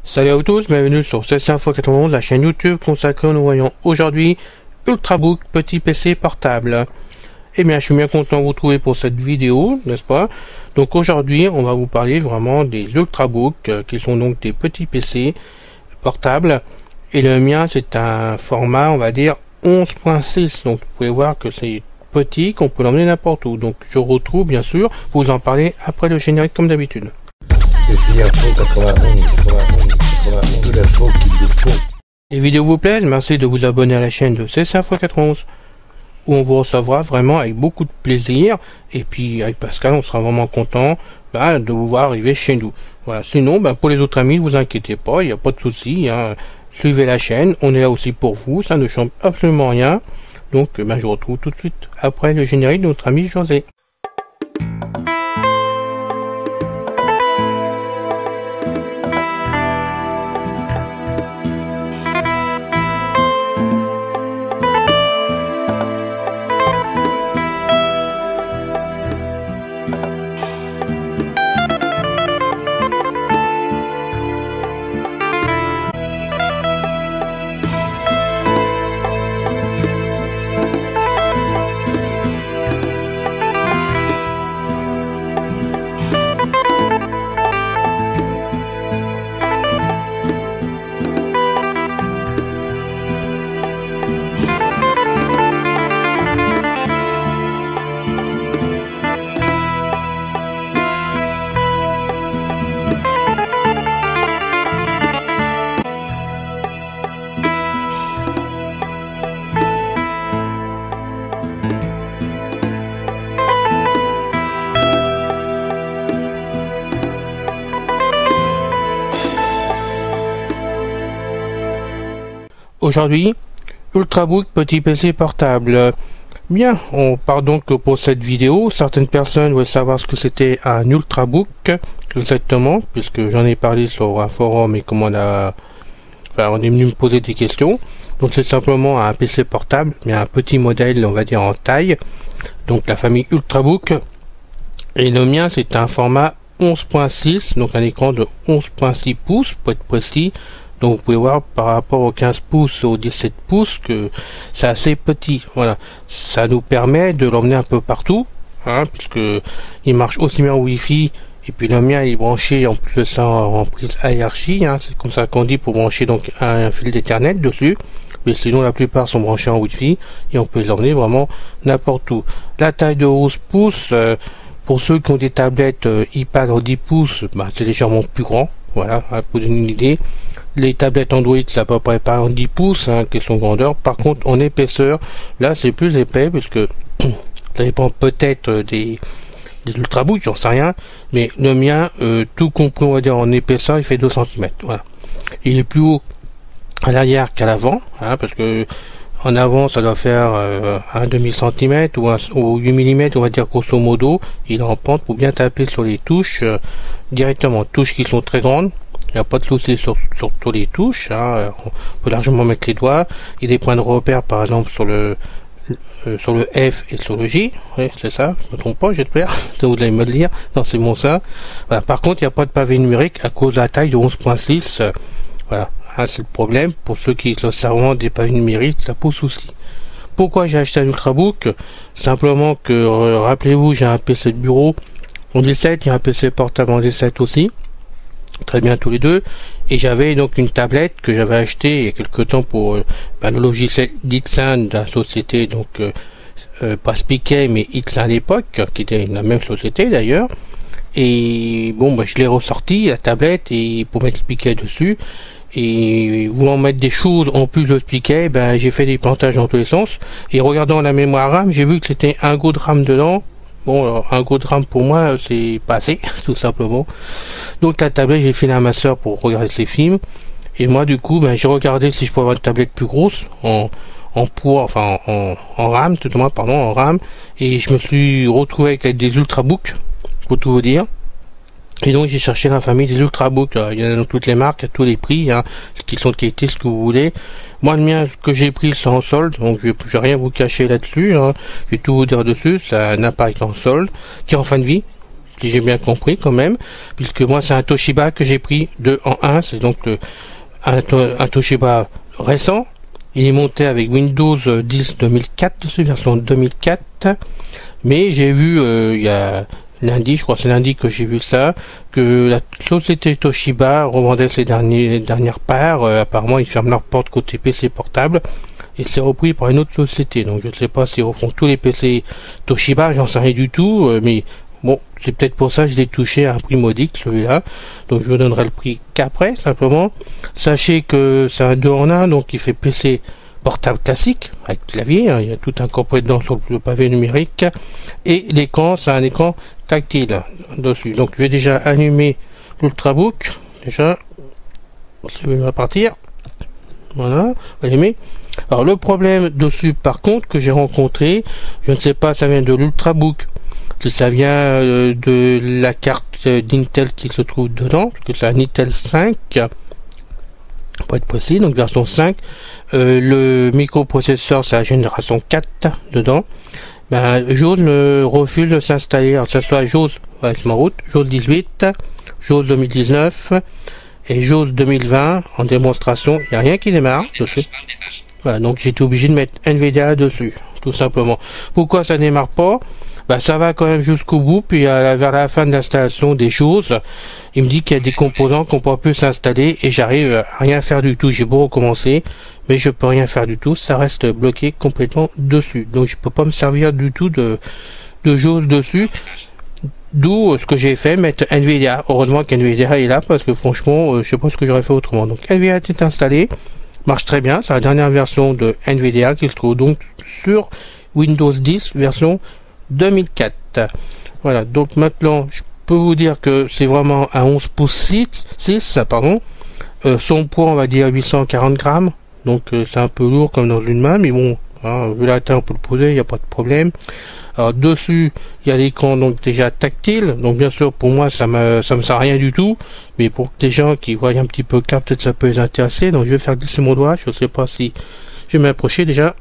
Salut à vous tous, bienvenue sur CC-Info91, la chaîne YouTube consacrée aux voyants. Aujourd'hui, Ultrabook, petit PC portable. Eh bien, je suis bien content de vous retrouver pour cette vidéo, n'est-ce pas? Donc aujourd'hui, on va vous parler vraiment des Ultrabook, qui sont donc des petits PC portables. Et le mien, c'est un format, on va dire, 11.6. Donc vous pouvez voir que c'est petit, qu'on peut l'emmener n'importe où. Donc je retrouve, bien sûr, vous en parler après le générique comme d'habitude. Les vidéos vous plaisent, merci de vous abonner à la chaîne de CC-Info91, où on vous recevra vraiment avec beaucoup de plaisir. Et puis avec Pascal, on sera vraiment content de vous voir arriver chez nous. Voilà. Sinon, pour les autres amis, ne vous inquiétez pas, il n'y a pas de souci. Suivez la chaîne, on est là aussi pour vous, ça ne change absolument rien. Donc je vous retrouve tout de suite après le générique de notre ami José. Aujourd'hui, Ultrabook, petit PC portable. Bien, on part donc pour cette vidéo. Certaines personnes veulent savoir ce que c'était un Ultrabook, exactement, puisque j'en ai parlé sur un forum et comment on est venu me poser des questions. Donc c'est simplement un PC portable, mais un petit modèle, on va dire en taille. Donc la famille Ultrabook. Et le mien, c'est un format 11.6, donc un écran de 11.6 pouces, pour être précis. Donc vous pouvez voir par rapport aux 15 pouces au 17 pouces que c'est assez petit. Voilà, ça nous permet de l'emmener un peu partout, puisque il marche aussi bien en Wi-Fi. Et puis le mien il est branché en plus de ça en prise ARJ, c'est comme ça qu'on dit, pour brancher donc un fil d'Ethernet dessus. Mais sinon la plupart sont branchés en Wi-Fi et on peut les emmener vraiment n'importe où. La taille de 11 pouces, pour ceux qui ont des tablettes iPad en 10 pouces, c'est légèrement plus grand. Voilà, pour donner une idée. Les tablettes Android, c'est à peu près pas en 10 pouces, question grandeur. Par contre, en épaisseur, là, c'est plus épais, puisque ça dépend peut-être des Ultrabooks, j'en sais rien. Mais le mien, tout compris, on va dire, en épaisseur, il fait 2 cm. Voilà. Il est plus haut à l'arrière qu'à l'avant, parce que en avant, ça doit faire un demi-centimètre ou 8 mm, on va dire, grosso modo. Il est en pente pour bien taper sur les touches directement. Touches qui sont très grandes. Il n'y a pas de souci sur toutes les touches, on peut largement mettre les doigts. Il y a des points de repère, par exemple, sur le F et sur le J. Oui, c'est ça, je me trompe pas, j'espère. Vous allez me le dire. Non, c'est bon ça. Voilà. Par contre, il n'y a pas de pavé numérique à cause de la taille de 11.6. Voilà, c'est le problème. Pour ceux qui sont servant des pavés numériques, ça pose souci. Pourquoi j'ai acheté un Ultrabook? Simplement que, rappelez-vous, j'ai un PC de bureau en 17, il y a un PC portable en 17 aussi. Très bien tous les deux, et j'avais donc une tablette que j'avais achetée il y a quelque temps pour le logiciel d'Xline de la société, donc pas Spiquet mais Xline à l'époque, qui était la même société d'ailleurs. Et bon, je l'ai ressorti la tablette et pour mettre Spiquet dessus, et voulant mettre des choses en plus de Spiquet, j'ai fait des plantages dans tous les sens, et regardant la mémoire RAM, j'ai vu que c'était 1 Go de RAM dedans. Bon, alors, 1 Go de RAM pour moi, c'est pas assez, tout simplement. Donc la tablette, j'ai filé à ma soeur pour regarder ses films. Et moi, du coup, j'ai regardé si je pouvais avoir une tablette plus grosse, en poids, enfin en RAM, tout au moins, pardon, en RAM. Et je me suis retrouvé avec des Ultrabooks, pour tout vous dire. Et donc j'ai cherché la famille des Ultrabooks. Il y en a dans toutes les marques, à tous les prix, qui sont de qualité, ce que vous voulez. Moi le mien, ce que j'ai pris, c'est en solde, donc je vais rien vous cacher là-dessus. Je vais tout vous dire dessus. C'est un appareil en solde, qui est en fin de vie, si j'ai bien compris quand même, puisque moi c'est un Toshiba que j'ai pris 2 en 1, c'est donc un Toshiba récent. Il est monté avec Windows 10 2004 dessus, version 2004, mais j'ai vu il y a lundi, je crois que c'est lundi que j'ai vu ça, que la société Toshiba revendait ses dernières parts. Apparemment ils ferment leurs portes côté PC portable et c'est repris par une autre société, donc je ne sais pas s'ils refont tous les PC Toshiba, j'en sais rien du tout, mais bon, c'est peut-être pour ça que je l'ai touché à un prix modique celui-là, donc je vous donnerai le prix qu'après simplement. Sachez que c'est un 2 en 1, donc il fait PC portable classique avec clavier, hein, il y a tout incorporé dedans sur le pavé numérique, et l'écran c'est un écran tactile dessus. Donc je vais déjà allumer l'Ultrabook, déjà ça va partir, voilà, allumer. Alors le problème dessus par contre que j'ai rencontré, je ne sais pas, ça vient de l'Ultrabook, si ça vient de la carte d'Intel qui se trouve dedans, parce que c'est un Intel 5 pour être précis, donc version 5. Le microprocesseur c'est la génération 4 dedans. JAWS ne refuse de s'installer, alors que ce soit JAWS, ouais, c'est ma route, JAWS 18, JAWS 2019 et JAWS 2020 en démonstration, il n'y a rien qui démarre dessus. Voilà, donc j'étais obligé de mettre NVIDIA dessus, tout simplement. Pourquoi ça démarre pas? Ça va quand même jusqu'au bout, puis vers la fin de l'installation des choses, il me dit qu'il y a des composants qu'on peut plus s'installer et j'arrive à rien faire du tout. J'ai beau recommencer, mais je peux rien faire du tout, ça reste bloqué complètement dessus. Donc je peux pas me servir du tout de JAWS dessus. D'où ce que j'ai fait, mettre NVIDIA. Heureusement qu'NVIDIA est là, parce que franchement, je sais pas ce que j'aurais fait autrement. Donc NVIDIA est installé, marche très bien, c'est la dernière version de NVIDIA qui se trouve donc sur Windows 10 version 2004. Voilà, donc maintenant je peux vous dire que c'est vraiment un 11 pouces 6, pardon. Son poids on va dire 840 grammes, donc c'est un peu lourd comme dans une main, mais bon, hein, vu la taille on peut le poser, il n'y a pas de problème. Alors dessus il y a l'écran donc déjà tactile, donc bien sûr pour moi ça me sert à rien du tout, mais pour des gens qui voient un petit peu clair, peut-être ça peut les intéresser. Donc je vais faire glisser mon doigt, je sais pas si je vais m'approcher déjà.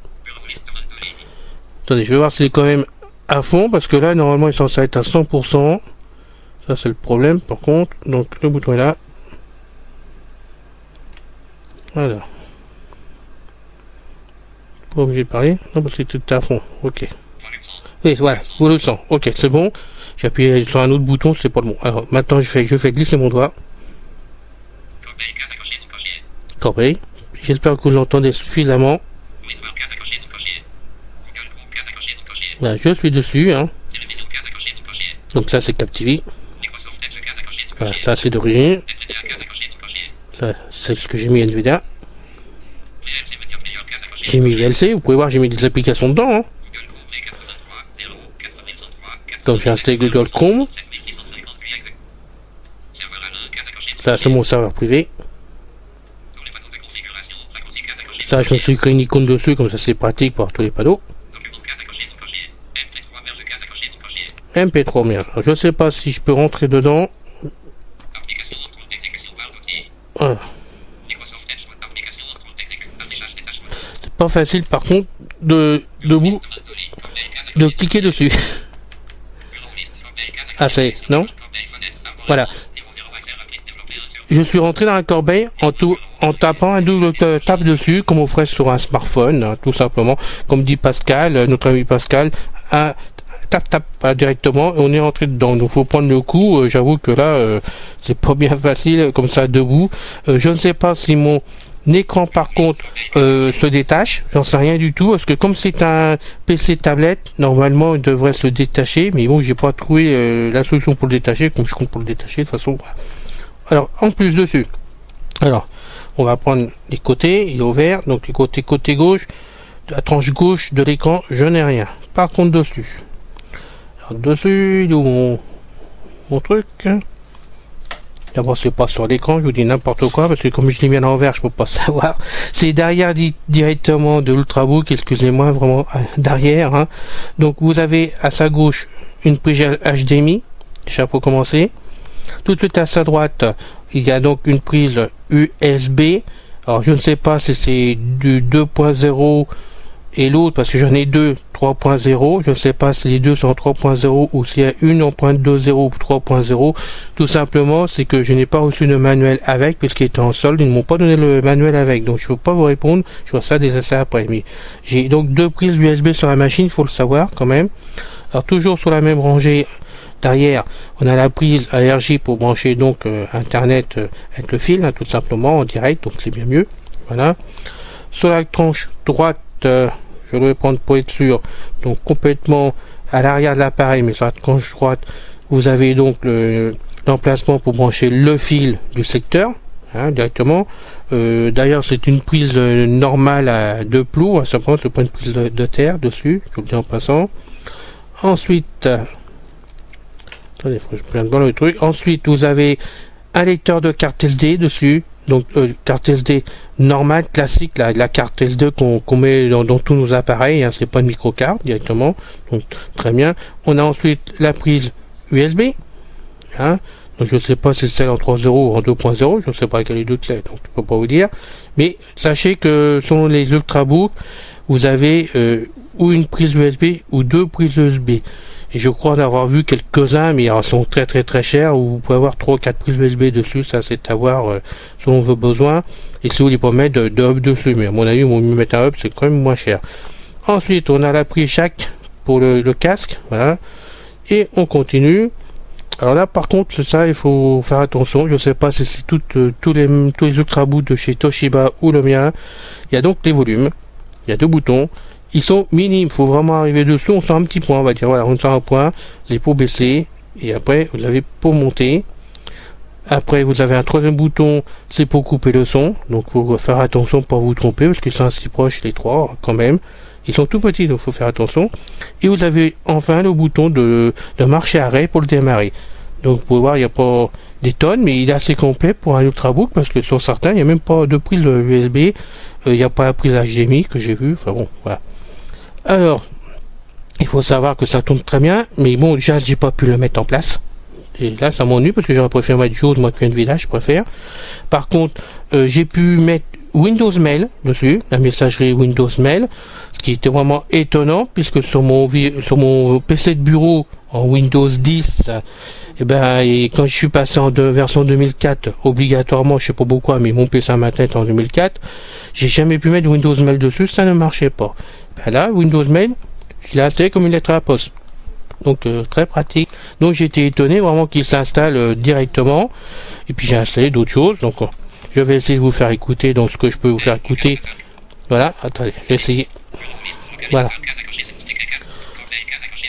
Attendez, je vais voir si c'est quand même à fond, parce que là normalement il est censé être à 100%, ça c'est le problème par contre. Donc le bouton est là, voilà, pas obligé de parler, non parce que tout est à fond, ok, et voilà, vous le sentez, ok c'est bon. J'ai appuyé sur un autre bouton, c'est pas le bon. Alors maintenant je fais glisser mon doigt, corbeille, j'espère que vous l'entendez suffisamment. Là, je suis dessus, hein. Donc ça c'est Captivity. Voilà, ça c'est d'origine. Ça c'est ce que j'ai mis NVIDIA. J'ai mis VLC, vous pouvez voir j'ai mis des applications dedans, hein. Donc j'ai installé Google Chrome. Ça c'est mon serveur privé. Ça je me suis créé une icône dessus, comme ça c'est pratique pour tous les panneaux. MP3 bien. Alors, je sais pas si je peux rentrer dedans. Voilà. C'est pas facile par contre de cliquer dessus. Ah c'est non. Voilà. Je suis rentré dans la corbeille en tapant un double tape dessus, comme on ferait sur un smartphone, hein, tout simplement. Comme dit Pascal, notre ami Pascal, un tape directement et on est rentré dedans. Donc faut prendre le coup. J'avoue que là c'est pas bien facile comme ça debout. Je ne sais pas si mon écran par contre se détache, j'en sais rien du tout, parce que comme c'est un PC tablette, normalement il devrait se détacher, mais bon j'ai pas trouvé la solution pour le détacher, comme je compte pour le détacher de toute façon. Alors en plus dessus, alors on va prendre les côtés, il est ouvert, donc les côté gauche, la tranche gauche de l'écran, je n'ai rien. Par contre dessus, dessus, mon truc. D'abord c'est pas sur l'écran, je vous dis n'importe quoi, parce que comme je l'ai mis à l'envers, je peux pas savoir. C'est derrière directement de l'Ultrabook, excusez-moi, vraiment derrière. Hein. Donc vous avez à sa gauche une prise HDMI, déjà pour commencer. Tout de suite à sa droite, il y a donc une prise USB. Alors je ne sais pas si c'est du 2.0 et l'autre, parce que j'en ai deux 3.0, je ne sais pas si les deux sont en 3.0 ou s'il y a une en 2.0 ou 3.0. Tout simplement, c'est que je n'ai pas reçu de manuel avec, puisqu'il était en solde, ils ne m'ont pas donné le manuel avec, donc je ne peux pas vous répondre, je vois ça des essais après. Mais j'ai donc deux prises USB sur la machine, il faut le savoir quand même. Alors toujours sur la même rangée, derrière, on a la prise ARJ pour brancher donc internet avec le fil, hein, tout simplement en direct, donc c'est bien mieux. Voilà. Sur la tranche droite, je vais prendre pour être sûr, donc complètement à l'arrière de l'appareil, mais sur la tranche droite, vous avez donc l'emplacement pour brancher le fil du secteur, hein, directement. D'ailleurs, c'est une prise normale à 2 plots, simplement c'est pas une prise de terre dessus, je vous le dis en passant. Ensuite, attendez, faut que je prenne dans le truc. Ensuite, vous avez un lecteur de carte SD dessus. Donc carte SD normale, classique, la carte SD qu'on met dans tous nos appareils, hein, c'est pas une micro-carte directement, donc très bien. On a ensuite la prise USB, hein, donc je sais pas si c'est celle en 3.0 ou en 2.0, je sais pas quelle est deux c'est, donc je peux pas vous dire, mais sachez que selon les Ultrabooks, vous avez ou une prise USB ou deux prises USB. Et je crois en avoir vu quelques-uns, mais ils sont très chers, où vous pouvez avoir 3 ou 4 prises USB dessus, ça c'est à voir selon vos besoins, et si vous voulez pas mettre de hub dessus, mais à mon avis, ils vont mieux mettre un hub, c'est quand même moins cher. Ensuite, on a la prise jack pour le casque, voilà, et on continue. Alors là, par contre, c'est ça, il faut faire attention, je sais pas si c'est tous les Ultrabooks de chez Toshiba ou le mien, il y a donc les volumes, il y a deux boutons, ils sont minimes, faut vraiment arriver dessous, on sent un petit point, on va dire, voilà, on sent un point, les pour baisser, et après vous avez pour monter. Après vous avez un troisième bouton, c'est pour couper le son, donc faut faire attention pour vous tromper, parce qu'ils sont assez proches les trois, quand même. Ils sont tout petits, donc faut faire attention. Et vous avez enfin le bouton de marche et arrêt pour le démarrer. Donc vous pouvez voir, il n'y a pas des tonnes, mais il est assez complet pour un Ultrabook, parce que sur certains, il n'y a même pas de prise USB, il n'y a pas la prise HDMI que j'ai vu, enfin bon, voilà. Alors, il faut savoir que ça tourne très bien, mais bon, déjà, j'ai pas pu le mettre en place. Et là, ça m'ennuie, parce que j'aurais préféré mettre Jaws, moi, qu'un village, je préfère. Par contre, j'ai pu mettre Windows Mail dessus, la messagerie Windows Mail, ce qui était vraiment étonnant, puisque sur mon PC de bureau, en Windows 10, et quand je suis passé en version 2004, obligatoirement, je sais pas pourquoi, mais mon PC matin est en 2004, j'ai jamais pu mettre Windows Mail dessus, ça ne marchait pas. Ben là, Windows Mail, je l'ai installé comme une lettre à la poste. Donc très pratique. Donc j'ai été étonné vraiment qu'il s'installe directement. Et puis j'ai installé d'autres choses. Donc je vais essayer de vous faire écouter donc ce que je peux vous faire écouter. Voilà, attendez, je vais essayer. Voilà.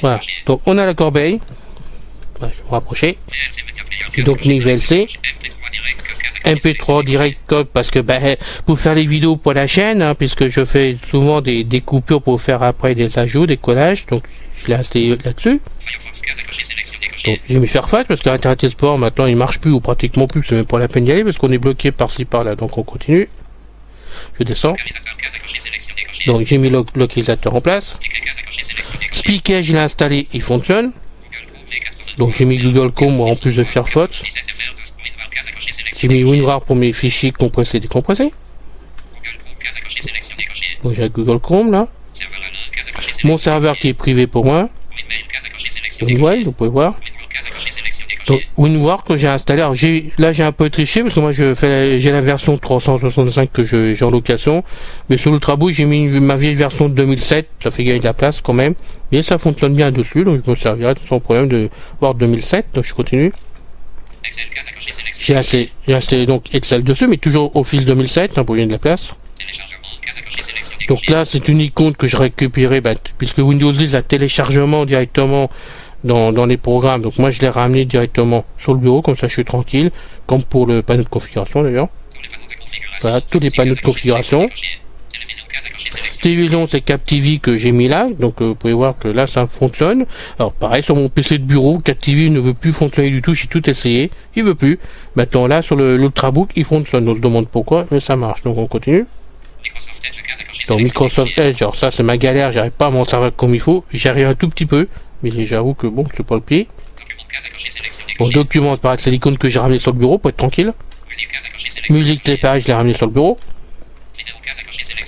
Voilà. Donc on a la corbeille. Voilà, je vais me rapprocher. J'ai donc mis VLC. MP3 direct code parce que pour faire les vidéos pour la chaîne, hein, puisque je fais souvent des coupures pour faire après des ajouts, des collages, donc je l'ai installé là-dessus. Donc j'ai mis Fairfax parce que Internet Explorer maintenant il marche plus ou pratiquement plus, c'est même pas la peine d'y aller parce qu'on est bloqué par-ci par-là, donc on continue. Je descends. Donc j'ai mis le localisateur en place. Speaker, je l'ai installé, il fonctionne. Donc j'ai mis Google Chrome en plus de Firefox. J'ai mis WinRAR pour mes fichiers compressés et décompressés. Donc j'ai Google Chrome là. Mon serveur qui est privé pour moi. WinWire, vous pouvez voir. Donc WinRAR que j'ai installé. Alors là j'ai un peu triché parce que moi j'ai la version 365 que j'ai en location. Mais sur l'Ultrabook j'ai mis ma vieille version de 2007. Ça fait gagner de la place quand même. Mais ça fonctionne bien dessus. Donc je me servirai sans problème de voir 2007. Donc je continue. J'ai installé donc Excel dessus, mais toujours Office 2007 hein, pour gagner de la place. Donc là, c'est une icône que je récupérais, puisque Windows 10 a téléchargement directement dans les programmes. Donc moi, je l'ai ramené directement sur le bureau, comme ça je suis tranquille, comme pour le panneau de configuration d'ailleurs. Voilà, tous les panneaux de configuration. Télévision, c'est CapTV que j'ai mis là, donc vous pouvez voir que là ça fonctionne. Alors pareil sur mon PC de bureau, CapTV ne veut plus fonctionner du tout, j'ai tout essayé, il veut plus. Maintenant là sur l'Ultrabook il fonctionne, on se demande pourquoi, mais ça marche, donc on continue. Donc Microsoft Edge, alors ça c'est ma galère, j'arrive pas à m'en servir comme il faut, j'arrive un tout petit peu, mais j'avoue que bon, c'est pas le pied. Bon, document, pareil, c'est l'icône que j'ai ramené sur le bureau pour être tranquille. Musique, pareil, je l'ai ramené sur le bureau.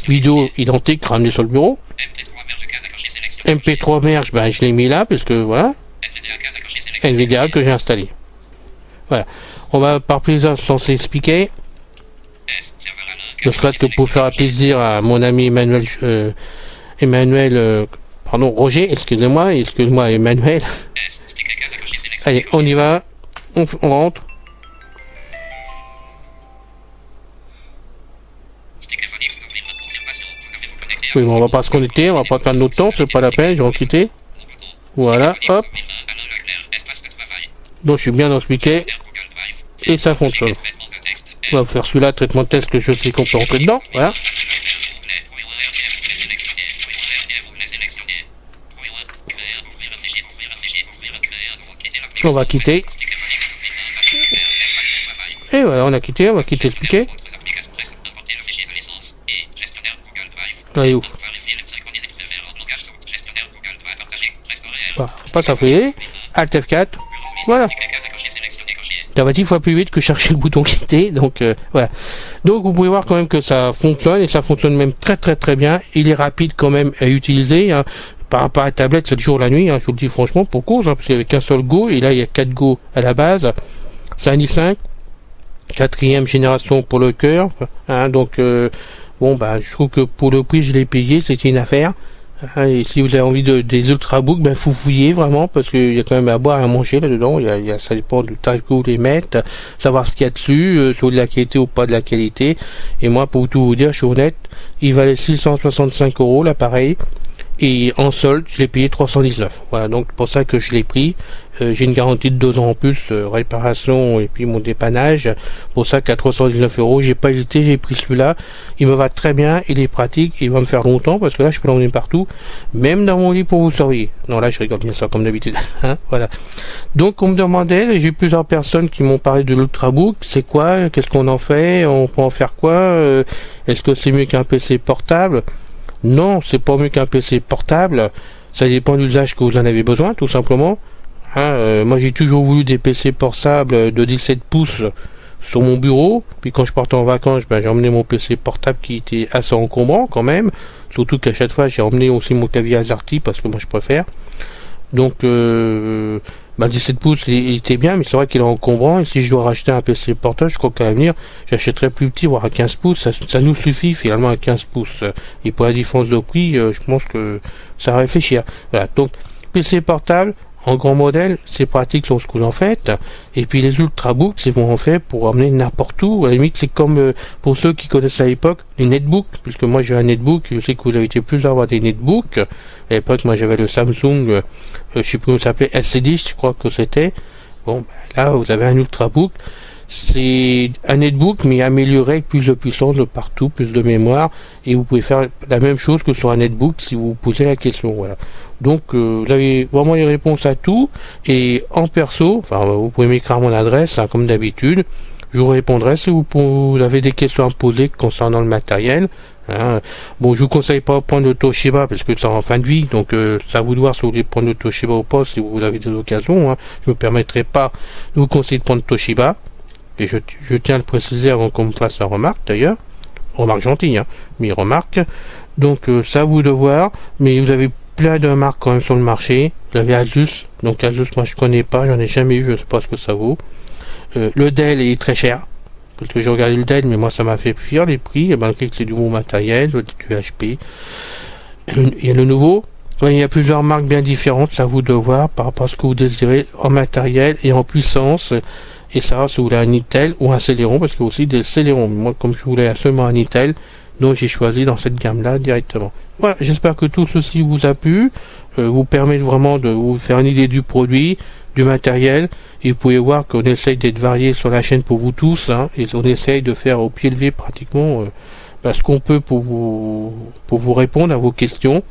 Vidéo identique ramené sur le bureau. MP3 merge, ben, je l'ai mis là, parce que voilà. NVDA que j'ai installé. Voilà. On va par plaisir sans s'expliquer. Je souhaite que pour faire plaisir à mon ami Emmanuel, pardon, Roger, excusez-moi Emmanuel. Allez, on y va, on rentre. Oui, bon, on va pas se connecter, on va pas perdre notre temps, c'est pas la peine, je vais en quitter. Voilà, hop. Donc je suis bien expliqué. Et ça fonctionne. On va faire celui-là, traitement de texte, que je sais qu'on peut rentrer dedans. Voilà. On va quitter. Et voilà, on a quitté, on va quitter expliquer. Allez où? Voilà, pas s'affoyer. Alt F4. Voilà. Ça va 10 fois plus vite que chercher le bouton quitter, donc voilà. Donc vous pouvez voir quand même que ça fonctionne, et ça fonctionne même très bien. Il est rapide quand même à utiliser, hein. Par rapport à la tablette, c'est le jour la nuit, hein, je vous le dis franchement, pour cause, hein, parce qu'il n'y avait qu'un seul Go, et là il y a 4 Go à la base. C'est un i5, 4e génération pour le cœur, hein, donc bon bah je trouve que pour le prix je l'ai payé, c'était une affaire. Et si vous avez envie des ultrabooks, ben faut fouiller vraiment, parce qu'il y a quand même à boire et à manger là-dedans. Ça dépend du tarif que vous les mettez, savoir ce qu'il y a dessus, sur de la qualité ou pas de la qualité. Et moi, pour tout vous dire, je suis honnête, il valait 665 € l'appareil. Et en solde, je l'ai payé 319. Voilà, donc pour ça que je l'ai pris. J'ai une garantie de 2 ans en plus, réparation et puis mon dépannage. Pour ça qu'à 319 €, j'ai pas hésité, j'ai pris celui-là. Il me va très bien, il est pratique, il va me faire longtemps parce que là je peux l'emmener partout, même dans mon lit pour vous surveiller. Non, là je rigole bien sûr comme d'habitude. Hein, voilà. Donc on me demandait, j'ai plusieurs personnes qui m'ont parlé de l'Ultrabook. C'est quoi? Qu'est-ce qu'on en fait? On peut en faire quoi? Est-ce que c'est mieux qu'un PC portable? Non, c'est pas mieux qu'un PC portable. Ça dépend de l'usage que vous en avez besoin, tout simplement. Hein, moi, j'ai toujours voulu des PC portables de 17 pouces sur mon bureau. Puis quand je partais en vacances, ben, j'ai emmené mon PC portable qui était assez encombrant quand même. Surtout qu'à chaque fois, j'ai emmené aussi mon clavier AZERTY parce que moi, je préfère. Donc, 17 pouces, il était bien, mais c'est vrai qu'il est encombrant. Et si je dois racheter un PC portable, je crois qu'à l'avenir, j'achèterai plus petit, voire à 15 pouces. Ça nous suffit finalement à 15 pouces. Et pour la différence de prix, je pense que ça va réfléchir. Voilà. Donc, PC portable, en grand modèle, c'est pratique lorsque vous en faites. Et puis les ultrabooks, c'est bon en fait pour emmener n'importe où. À la limite, c'est comme pour ceux qui connaissent à l'époque les netbooks, puisque moi j'ai un netbook. Je sais que vous avez été plus à avoir des netbooks. À l'époque, moi j'avais le Samsung, je sais plus comment ça s'appelait, S10, je crois que c'était. Bon, là vous avez un ultrabook. C'est un netbook mais amélioré avec plus de puissance de partout, plus de mémoire, et vous pouvez faire la même chose que sur un netbook si vous posez la question. Voilà. Donc vous avez vraiment les réponses à tout, et en perso, enfin vous pouvez m'écrire mon adresse, hein, comme d'habitude. Je vous répondrai si vous avez des questions à me poser concernant le matériel. Hein. Bon, je vous conseille pas de prendre le Toshiba parce que c'est en fin de vie, donc c'est à vous de voir si vous voulez prendre le Toshiba ou pas, si vous avez des occasions. Hein. Je me permettrai pas de vous conseiller de prendre Toshiba. Et je tiens à le préciser avant qu'on me fasse la remarque d'ailleurs. Remarque gentille, hein, mais remarque. Donc ça à vous de voir. Mais vous avez plein de marques quand même sur le marché. Vous avez Asus. Donc Asus, moi je connais pas, j'en ai jamais eu, je sais pas ce que ça vaut. Le Dell est très cher. Parce que j'ai regardé le Dell, mais moi ça m'a fait fuir les prix. Et malgré que c'est du bon matériel, du HP. Il y a le nouveau. Il y a plusieurs marques bien différentes, c'est à vous de voir par rapport à ce que vous désirez en matériel et en puissance. Et ça, si vous voulez un Intel ou un Celeron, parce qu'il y a aussi des Celeron. Moi, comme je voulais seulement un Intel, donc j'ai choisi dans cette gamme-là directement. Voilà, j'espère que tout ceci vous a plu, vous permet vraiment de vous faire une idée du produit, du matériel, et vous pouvez voir qu'on essaye d'être varié sur la chaîne pour vous tous, hein, et on essaye de faire au pied levé pratiquement ce qu'on peut pour vous répondre à vos questions,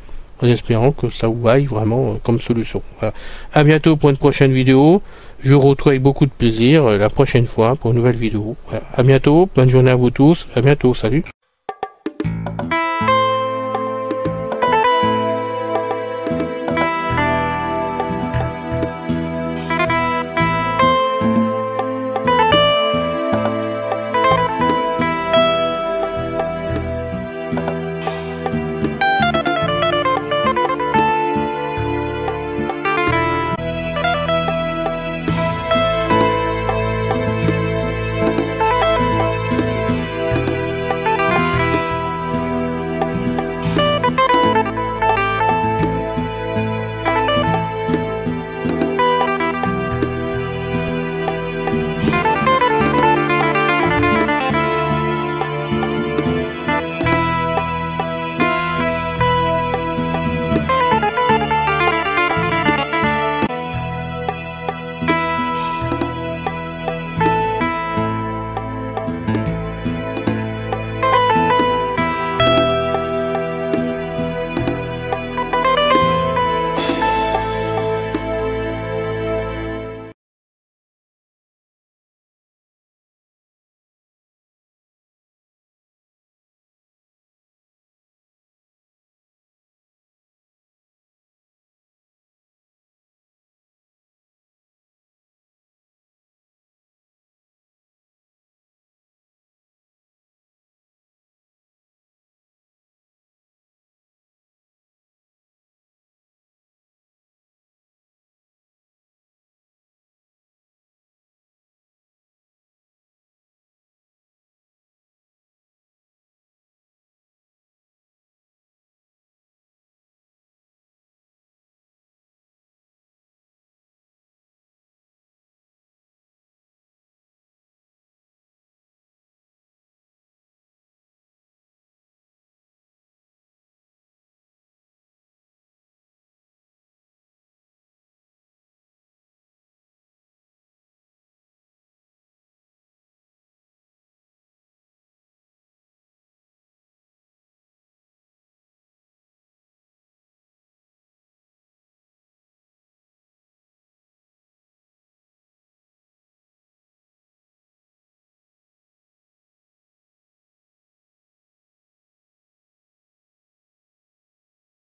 en espérant que ça vous aille vraiment comme solution. Voilà. À bientôt pour une prochaine vidéo. Je vous retrouve avec beaucoup de plaisir la prochaine fois pour une nouvelle vidéo. Voilà. À bientôt, bonne journée à vous tous, à bientôt, salut.